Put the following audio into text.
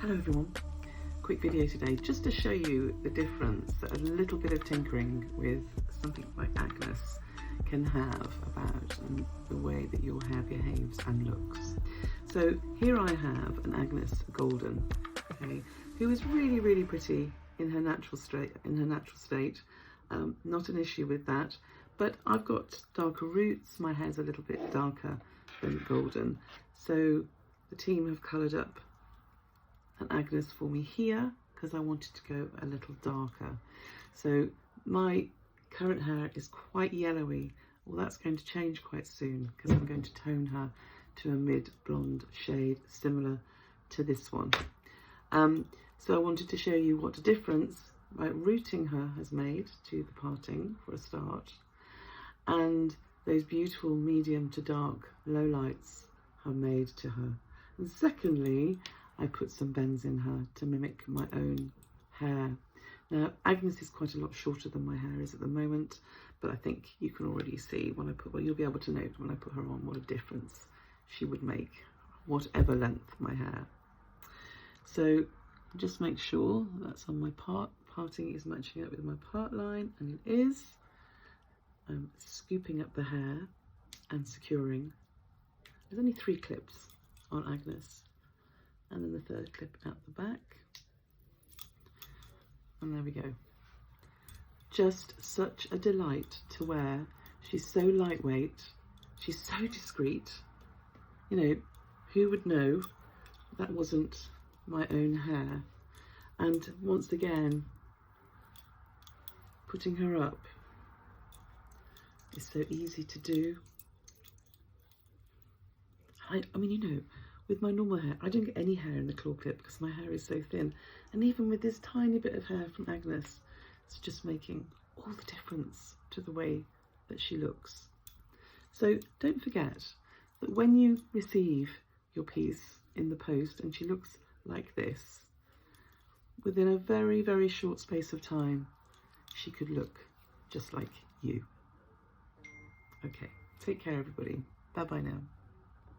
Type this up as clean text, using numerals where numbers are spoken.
Hello everyone, quick video today just to show you the difference that a little bit of tinkering with something like Agnes can have about the way that your hair behaves and looks. So here I have an Agnes Golden, okay, who is really pretty in her natural state. Not an issue with that, but I've got darker roots, my hair's a little bit darker than Golden, so the team have coloured up an Agnes for me here because I wanted to go a little darker. So my current hair is quite yellowy. Well, that's going to change quite soon because I'm going to tone her to a mid blonde shade similar to this one. So I wanted to show you what a difference rooting her has made to the parting for a start, and those beautiful medium to dark low lights have made to her. And secondly, I put some bends in her to mimic my own hair. Now, Agnes is quite a lot shorter than my hair is at the moment, but I think you can already see when I put, well, you'll be able to note when I put her on what a difference she would make, whatever length my hair. So just make sure that's on my parting is matching up with my part line, and it is. I'm scooping up the hair and securing. There's only 3 clips on Agnes, and then the 3rd clip out the back, and there we go. Just such a delight to wear. She's so lightweight, she's so discreet. You know, who would know that wasn't my own hair? And once again, putting her up is so easy to do. I mean, you know, with my normal hair, I don't get any hair in the claw clip because my hair is so thin. And even with this tiny bit of hair from Agnes, it's just making all the difference to the way that she looks. So don't forget that when you receive your piece in the post and she looks like this, within a very short space of time, she could look just like you. Okay, take care everybody. Bye bye now.